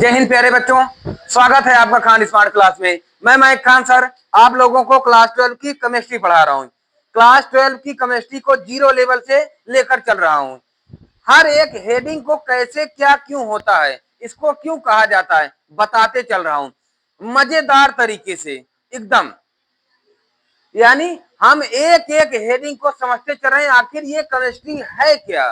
जय हिंद प्यारे बच्चों, स्वागत है आपका खान स्मार्ट क्लास में। मैं मयंक खान सर आप लोगों को क्लास 12 की केमिस्ट्री पढ़ा रहा हूँ। क्लास 12 की केमिस्ट्री को जीरो लेवल से लेकर चल रहा हूँ। हर एक हेडिंग को कैसे क्या क्यों होता है, इसको क्यों कहा जाता है, बताते चल रहा हूँ मजेदार तरीके से एकदम। यानी हम एक एक हेडिंग को समझते चल रहे हैं, आखिर ये केमिस्ट्री है क्या।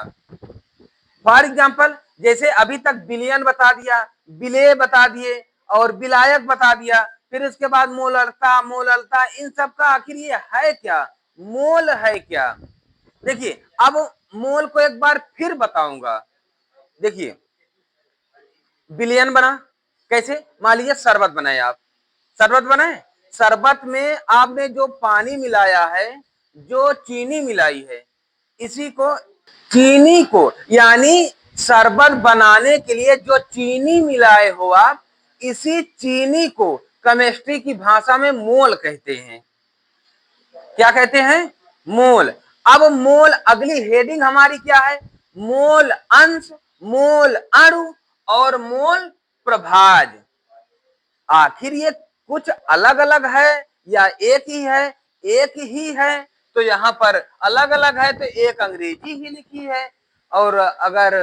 फॉर एग्जाम्पल जैसे अभी तक विलयन बता दिया, विलेय बता दिए और विलायक बता दिया, फिर उसके बाद मोलरता, मोललता, इन सब का आखिर ये है क्या, मोल है क्या। देखिए अब मोल को एक बार फिर बताऊंगा। देखिए विलयन बना कैसे, मान लीजिए शरबत बनाए, आप शरबत बनाए, शरबत में आपने जो पानी मिलाया है, जो चीनी मिलाई है, इसी को चीनी को यानी शरबत बनाने के लिए जो चीनी मिलाए हो आप, इसी चीनी को केमिस्ट्री की भाषा में मोल कहते हैं। क्या कहते हैं? मोल। अब मोल अगली हेडिंग हमारी क्या है? मोल अंश, मोल अणु और मोल प्रभाज। आखिर ये कुछ अलग अलग है या एक ही है? एक ही है तो यहाँ पर अलग अलग है तो एक अंग्रेजी ही लिखी है, और अगर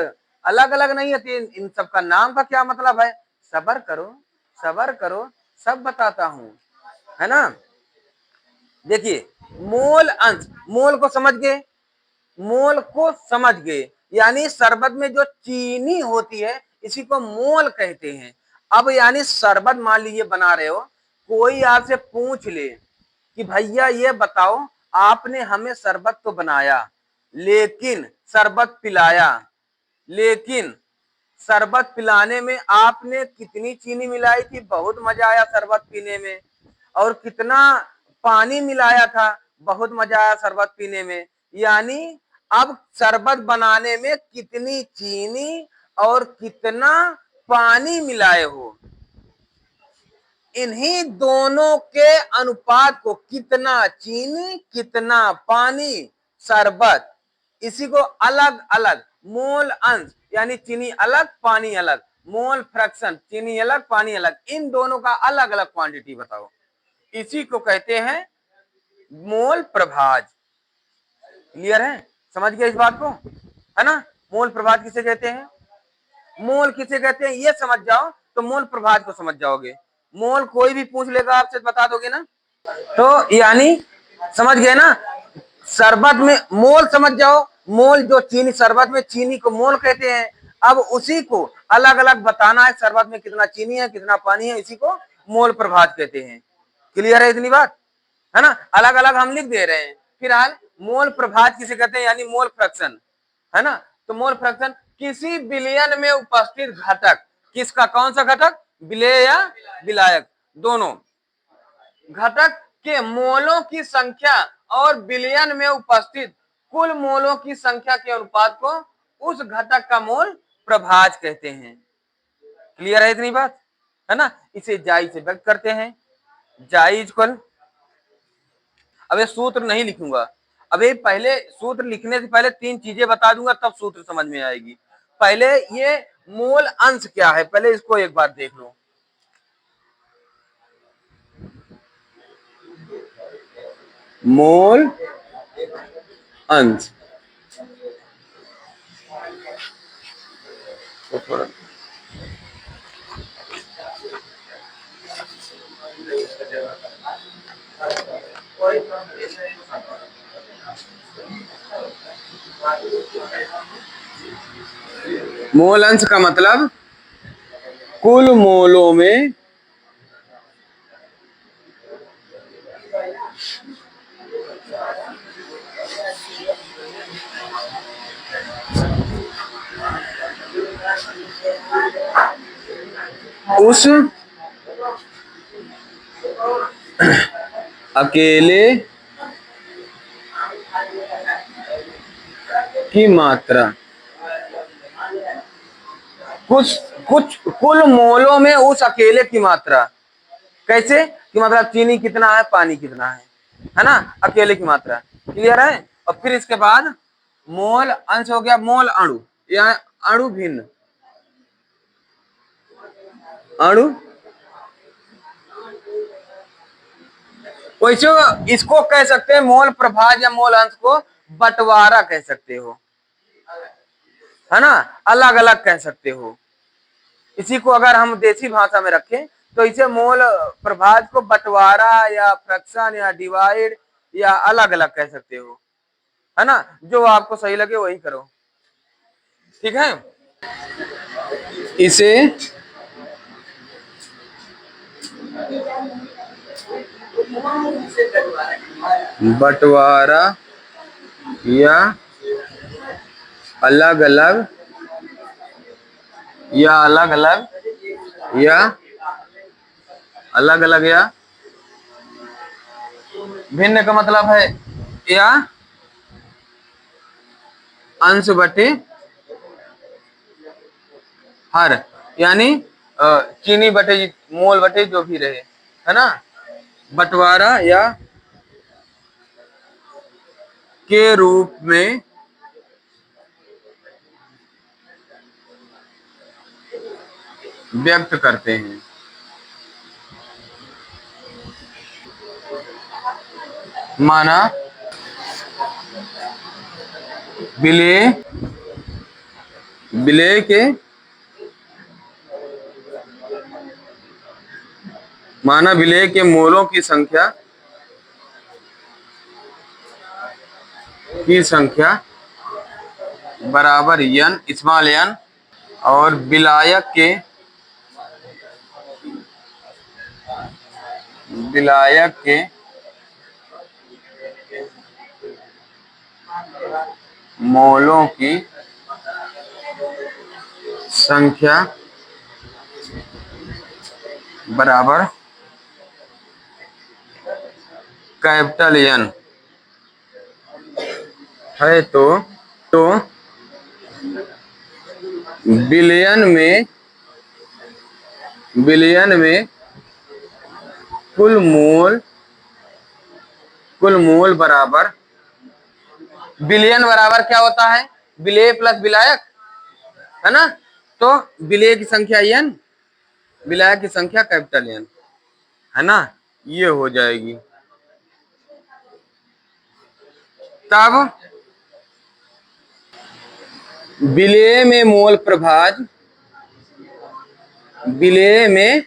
अलग अलग नहीं है तो इन सब का नाम का क्या मतलब है? सबर करो सबर करो, सब बताता हूं, है ना। देखिए मोल अंश, मोल को समझ गए, मोल को समझ गए, यानी शरबत में जो चीनी होती है इसी को मोल कहते हैं। अब यानी शरबत मान लीजिए बना रहे हो, कोई आपसे पूछ ले कि भैया ये बताओ, आपने हमें शरबत तो बनाया लेकिन शरबत पिलाया, लेकिन शरबत पिलाने में आपने कितनी चीनी मिलाई थी, बहुत मजा आया शरबत पीने में, और कितना पानी मिलाया था, बहुत मजा आया शरबत पीने में। यानी अब शरबत बनाने में कितनी चीनी और कितना पानी मिलाए हो, इन्हीं दोनों के अनुपात को, कितना चीनी कितना पानी शरबत, इसी को अलग अलग मोल अंश यानी चीनी अलग पानी अलग, मोल फ्रैक्शन चीनी अलग पानी अलग, इन दोनों का अलग अलग क्वांटिटी बताओ, इसी को कहते हैं मोल प्रभाज। क्लियर है? समझ गए इस बात को, है ना। मोल प्रभाज किसे कहते हैं, मोल किसे कहते हैं ये समझ जाओ तो मोल प्रभाज को समझ जाओगे। मोल कोई भी पूछ लेगा आपसे बता दोगे ना, तो यानी समझ गए ना। शरबत में मोल समझ जाओ, मोल जो चीनी, शरबत में चीनी को मोल कहते हैं। अब उसी को अलग अलग बताना है, शरबत में कितना चीनी है कितना पानी है, इसी को मोल प्रभाज कहते हैं। क्लियर है इतनी बात, है ना। अलग अलग हम लिख दे रहे हैं। फिलहाल मोल प्रभाज किसे कहते हैं, यानी मोल फ्रैक्शन, है ना। तो मोल फ्रैक्शन किसी विलयन में उपस्थित घटक, किसका, कौन सा घटक, विलेय या विलायक, दोनों घटक के मोलों की संख्या और विलयन में उपस्थित कुल मोलों की संख्या के अनुपात को उस घटक का मोल प्रभाज कहते हैं। क्लियर है इतनी बात, है ना। इसे जाई से व्यक्त करते हैं, जाई इक्वल, अब ये सूत्र नहीं लिखूंगा, अबे पहले सूत्र लिखने से पहले तीन चीजें बता दूंगा तब सूत्र समझ में आएगी। पहले ये मोल अंश क्या है, पहले इसको एक बार देख लो। मोल अंश तो थोड़ा मोल अंश का मतलब कुल मोलों में उस अकेले की मात्रा, कुछ कुछ कुल मोलों में उस अकेले की मात्रा, कैसे कि मतलब चीनी कितना है पानी कितना है ना, अकेले की मात्रा। क्लियर है। और फिर इसके बाद मोल अंश हो गया मोल अणु या अणु भिन्न, अणु। वैसे इसको कह सकते हैं मोल प्रभाज या मोल अंश को बंटवारा कह सकते हो, है ना, अलग अलग कह सकते हो। इसी को अगर हम देसी भाषा में रखें तो इसे मोल प्रभाज को बंटवारा या फ्रैक्शन या डिवाइड या अलग अलग कह सकते हो, है ना। जो आपको सही लगे वही करो, ठीक है। इसे बंटवारा या अलग अलग या अलग अलग या अलग अलग या भिन्न का मतलब है या अंश बटे हर, यानी चीनी बटे मोल बटे जो भी रहे, है ना। बंटवारा या के रूप में व्यक्त करते हैं। माना विलेय विलेय के माना विलेय के मोलों की संख्या बराबर n स्मॉल n, और विलायक के मोलों की संख्या बराबर कैपिटल N है। तो बिलियन में कुल मोल बराबर, बिलियन बराबर क्या होता है, विलेय प्लस विलायक, है ना। तो विलेय की संख्या n, विलायक की संख्या कैपिटल N, है ना, ये हो जाएगी। तब विलेय में मोल प्रभाज, विलेय में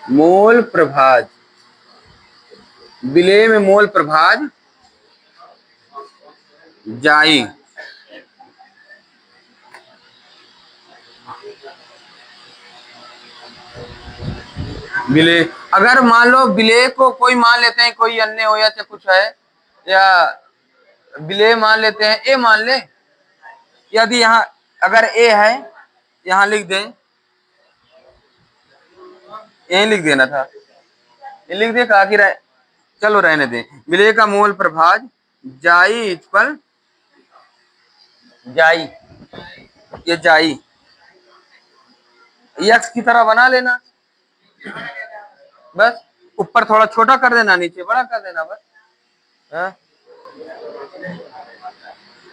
मोल प्रभाज, विलेय में मोल प्रभाज जाई, विलेय, अगर मान लो विलेय को कोई मान लेते हैं, कोई अन्य हो या कुछ है, या विलेय मान लेते हैं ए मान ले, यदि यहाँ अगर ए है यहाँ लिख दें, यही लिख देना था, ये लिख दे आखिर है, चलो रहने दें। विलेय का मोल प्रभाज जाई इक्वल जाई, ये जाई यक्स की तरह बना लेना, बस ऊपर थोड़ा छोटा कर देना, नीचे बड़ा कर देना, बस। हाँ?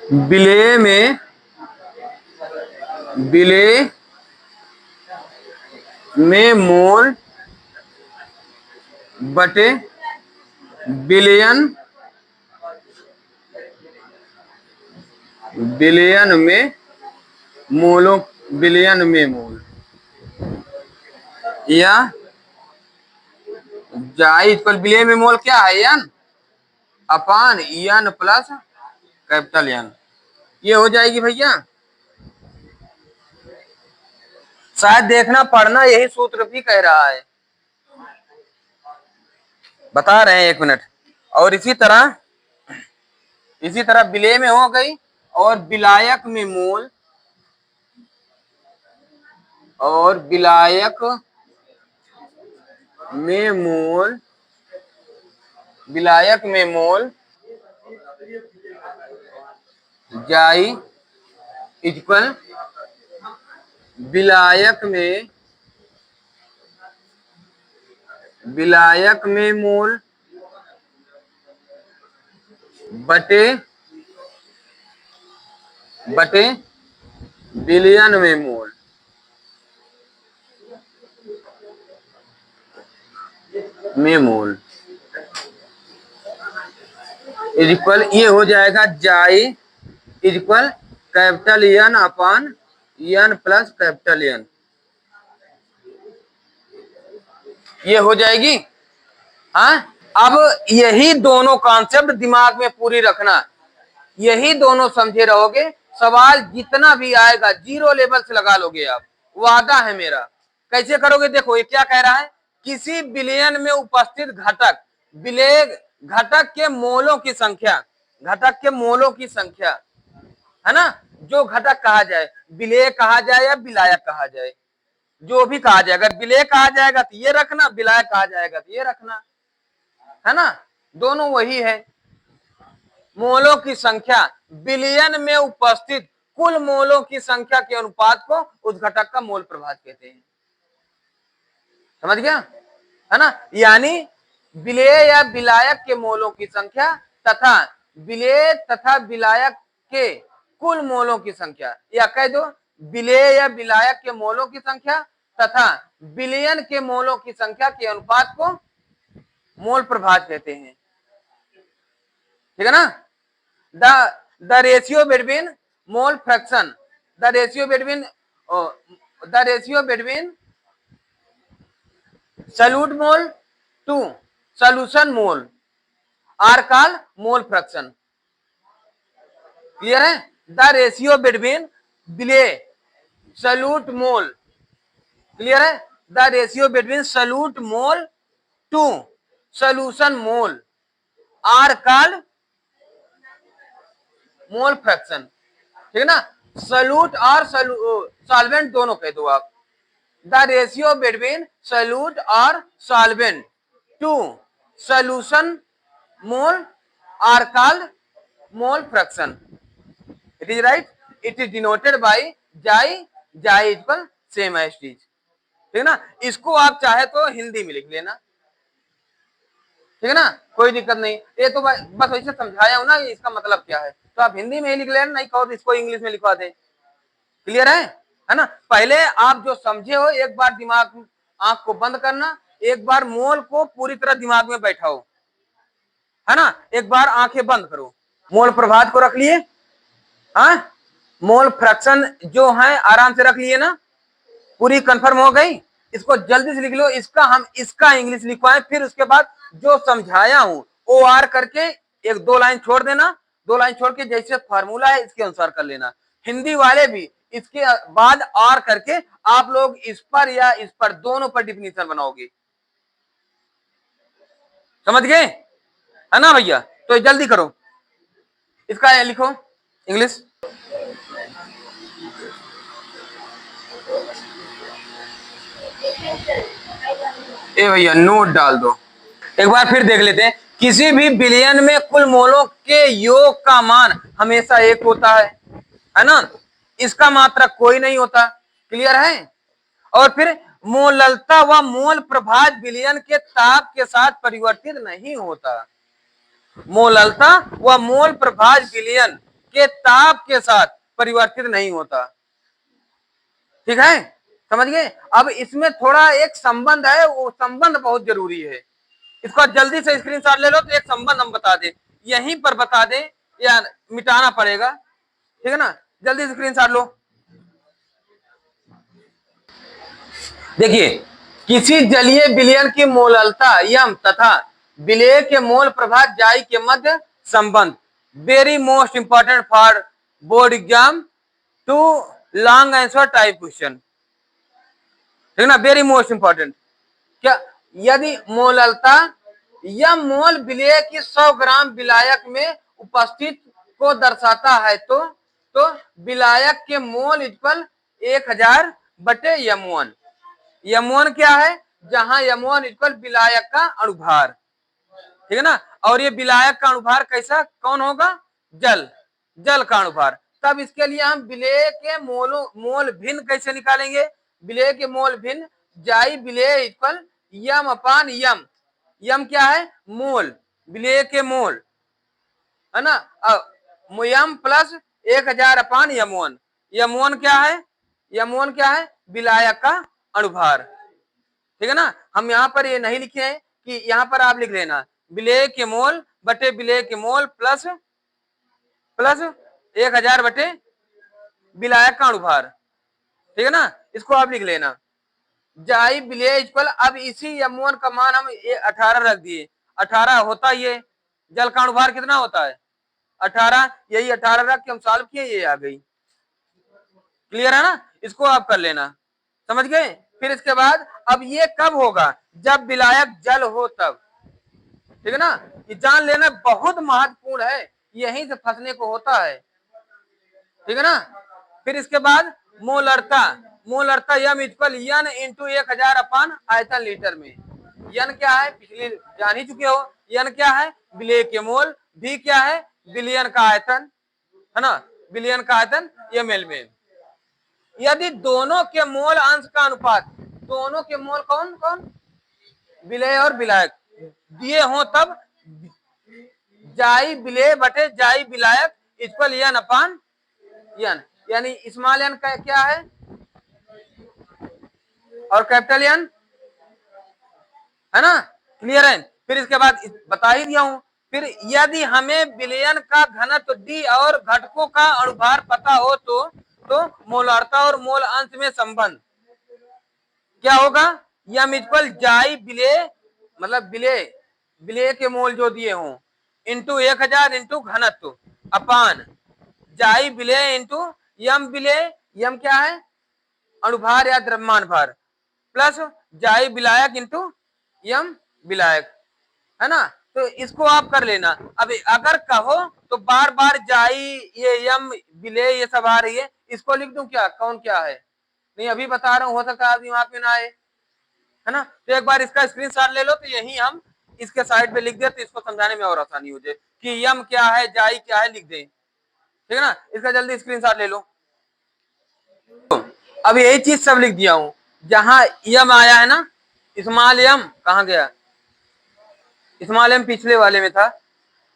विलेय में मोल बटे बिलियन में मोलों, बिलियन में मोल, या जाई इक्वल विलेय में मोल क्या है n अपान n प्लस कैपिटल N, ये हो जाएगी भैया। शायद देखना पढ़ना यही सूत्र भी कह रहा है, बता रहे हैं, एक मिनट। और इसी तरह विलेय में हो गई, और विलायक में मोल, और विलायक में मोल जाई इक्वल विलायक में मोल बटे बिलियन में मोल, में मोल इज इक्वल, ये हो जाएगा जाई is equal capital N upon N plus capital N, ये हो जाएगी। हाँ, अब यही दोनों कॉन्सेप्ट दिमाग में पूरी रखना, यही दोनों समझे रहोगे, सवाल जितना भी आएगा जीरो लेवल से लगा लोगे आप, वादा है मेरा। कैसे करोगे, देखो ये क्या कह रहा है, किसी बिलियन में उपस्थित घटक, विलेय घटक के मोलों की संख्या, घटक के मोलों की संख्या, है ना, जो घटक कहा जाए, विलेय कहा जाए या विलायक कहा जाए, जो भी कहा जाए, अगर विलेय कहा जाएगा तो ये रखना, विलायक कहा जाएगा तो ये रखना, है ना, दोनों वही है। मोलों की संख्या, बिलियन में उपस्थित कुल मोलों की संख्या के अनुपात को उस घटक का मोल प्रभाव कहते हैं। समझ गया, है ना, यानी विलेय या विलायक के मोलों की संख्या तथा विलेय तथा विलायक के कुल मोलों की संख्या, या कह दो विलेय या विलायक के मोलों की संख्या तथा बिलियन के मोलों की संख्या के अनुपात को मोल प्रभाव कहते हैं। ठीक है ना, the ratio between mole fraction, the ratio between solute mole to solution mole are called mole fraction. Clear है, द रेशियो बिटवीन विलेय सॉल्यूट मोल, क्लियर है, the ratio between solute mole to solution mole are called mole fraction. ठीक है ना, solute और solvent दोनों कह दो आप, द रेशियो बिटवीन सॉल्यूट और solvent to solution mole are called mole fraction. It is right, it is denoted by chi equal same as it is. ठीक है ना, इसको आप चाहे तो हिंदी में लिख लेना, ठीक है ना, कोई दिक्कत नहीं, ये तो बस वैसे समझाया हूं ना, इसका मतलब क्या है, तो आप हिंदी में ही लिख लेना, नहीं कहो तो इसको इंग्लिश में लिखवा दे। क्लियर है ना, पहले आप जो समझे हो एक बार दिमाग, आंख को बंद करना, एक बार मोल को पूरी तरह दिमाग में बैठाओ, है ना, एक बार आंखें बंद करो, मोल प्रभाव को रख लिए, हाँ, मोल फ्रैक्शन जो है आराम से रख लिए ना, पूरी कंफर्म हो गई, इसको जल्दी से लिख लो, इसका इंग्लिश लिखवाएं, फिर उसके बाद जो समझाया हूं ओ आर करके एक दो लाइन छोड़ देना, दो लाइन छोड़ के जैसे फार्मूला है इसके अनुसार कर लेना। हिंदी वाले भी इसके बाद आर करके आप लोग इस पर या इस पर दोनों पर डिफिनीशन बनाओगे। समझ गए, है ना भैया, तो जल्दी करो, इसका लिखो इंग्लिश। ए भैया नोट डाल दो, एक बार फिर देख लेते हैं, किसी भी बिलियन में कुल मोलों के योग का मान हमेशा एक होता है ना, इसका मात्रक कोई नहीं होता। क्लियर है, और फिर मोललता व मोल प्रभाव बिलियन के ताप के साथ परिवर्तित नहीं होता, मोललता व मोल प्रभाव बिलियन के ताप के साथ परिवर्तित नहीं होता। ठीक है, समझ गए, अब इसमें थोड़ा एक संबंध है, वो संबंध बहुत जरूरी है, इसको जल्दी से स्क्रीनशॉट ले लो, तो एक संबंध हम बता दे, यहीं पर बता दे या मिटाना पड़ेगा, ठीक है ना, जल्दी से स्क्रीनशॉट लो। देखिए, किसी जलीय विलयन की मोललता यम तथा विलेय के मोल प्रभाव जाई के मध्य संबंध, very most important for board exam two long answer type question, ठीक है ना, वेरी मोस्ट इंपॉर्टेंट। क्या, यदि मोललता या मोल विलेय की 100 ग्राम विलायक में उपस्थित को दर्शाता है तो विलायक के मोल इक्वल 1000 बटे यम1, यम1 क्या है, जहां यम1 इक्वल विलायक का अणुभार, ठीक है ना, और ये विलायक का अणुभार कैसा कौन होगा, जल का अणुभार। तब इसके लिए हम विलेय के मोल भिन्न कैसे निकालेंगे, विलेय के मोल भिन्न, जाई विलेय इक्वल यम अपान यम, यम क्या है, मोल, विलेय के मोल, है ना, यम प्लस 1000 अपान यम1, यम1 क्या है, यम1 क्या है, विलायक का अणुभार। ठीक है ना, हम यहाँ पर ये नहीं लिखे हैं, कि यहाँ पर आप लिख लेना विलेय के मोल बटे विलेय के मोल प्लस 1000 बटे विलायक का अणुभार, ठीक है ना। इसको आप लिख लेना जाई विलेय इक्वल, अब इसी M1 का मान हम 18 रख दिए, 18 होता ये जल का अणुभार कितना होता है 18, यही 18 रख के हम सॉल्व किए, ये आ गई। क्लियर है ना, इसको आप कर लेना, समझ गए। फिर इसके बाद अब ये कब होगा, जब विलायक जल हो तब, ठीक है ना। ये जान लेना बहुत महत्वपूर्ण है, यहीं से फंसने को होता है, ठीक है ना। फिर इसके बाद मोलरता, मोलरता यम इक्वल यन इंटू 1000 अपान आयतन लीटर में। यन क्या है पिछले जान ही चुके हो, यन क्या है विलेय के मोल, भी क्या है विलयन का आयतन, है ना, विलयन का आयतन ml में। यदि दोनों के मोल अंश का अनुपात, दोनों के मोल कौन कौन विलेय और विलायक दिए हो तब जाई विलेय बटे जाई विलायक इक्वल यन अपान यन, यानी स्मॉल यन का क्या है और कैपिटल यन, है ना। क्लियर है। फिर इसके बाद बता ही दिया हूं, फिर यदि हमें विलयन का घनत्व डी और घटकों का अणुभार पता हो तो मोलारता और मोल अंश में संबंध क्या होगा, यम इक्वल जाई विलेय, मतलब विलेय के मोल जो दिए हों इंटू 1000 इंटू घनत्व अपान जाई विलेय इंटू यम विलेय, यम क्या है अणुभार या द्रव्यमान भार, प्लस जाई विलायक इंटू यम विलायक, है ना। तो इसको आप कर लेना। अब अगर कहो तो बार बार जाई ये यम विलेय ये सब आ रही है, इसको लिख दूं क्या, कौन क्या है, नहीं अभी बता रहा हूं, हो सकता है दिमाग में ना आए, है ना। तो एक बार इसका स्क्रीनशॉट ले लो, तो यही हम इसके साइड पे लिख दे, तो इसको समझाने में और आसानी हो जाए कि यम क्या है जाई क्या है, लिख दे, ठीक है ना। इसका जल्दी स्क्रीनशॉट ले लो। अब यही चीज सब लिख दिया हूं, जहां यम आया है ना, स्मॉल यम कहां गया, स्मॉल एम पिछले वाले में था,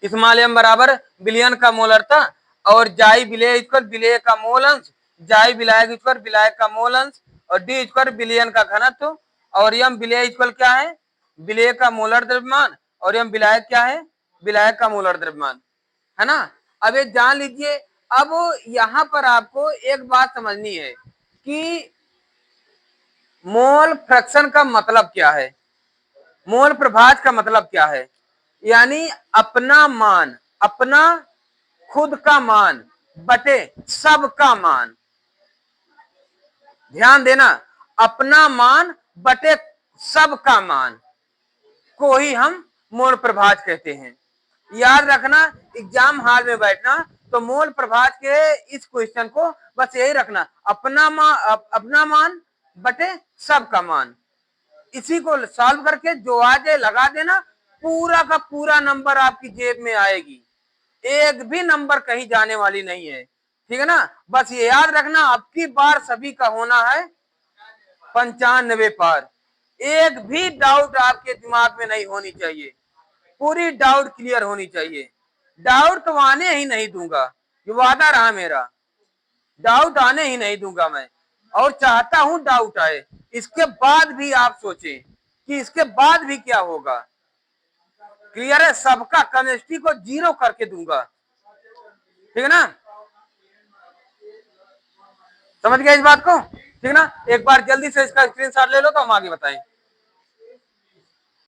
स्मॉल एम बराबर विलयन का मोलरता और जाई विलेय इक्वल विलेय का मोल अंश, जाई विलायक इक्वल विलायक का मोल अंश और डी इक्वल विलयन का घनत्व और यम विलेय इक्वल क्या है विलेय का मोलर द्रव्यमान और यम विलायक क्या है विलायक का मोलर द्रव्यमान, है ना। अब ये जान लीजिए। अब यहां पर आपको एक बात समझनी है कि मोल फ्रैक्शन का मतलब क्या है, मोल प्रभाज का मतलब क्या है, यानी अपना मान, अपना खुद का मान बटे सबका मान, ध्यान देना, अपना मान बटे सबका मान को ही हम मोल प्रभाज कहते हैं। याद रखना, एग्जाम हॉल में बैठना तो मोल प्रभाज के इस क्वेश्चन को बस यही रखना, अपना मान बटे सबका मान, इसी को सॉल्व करके जो आ जाए लगा देना, पूरा का पूरा नंबर आपकी जेब में आएगी, एक भी नंबर कहीं जाने वाली नहीं है, ठीक है ना। बस ये याद रखना, अब की बार सभी का होना है 95 पार, एक भी डाउट आपके दिमाग में नहीं होनी चाहिए, पूरी डाउट क्लियर होनी चाहिए। डाउट तो आने ही नहीं दूंगा, ये वादा रहा मेरा, डाउट आने ही नहीं दूंगा मैं, और चाहता हूं डाउट आए, इसके बाद भी आप सोचें कि इसके बाद भी क्या होगा। क्लियर है, सबका केमिस्ट्री को 0 करके दूंगा, ठीक है ना, समझ गए इस बात को, ठीक है ना। एक बार जल्दी से इसका स्क्रीनशॉट ले लो तो हम आगे बताएं।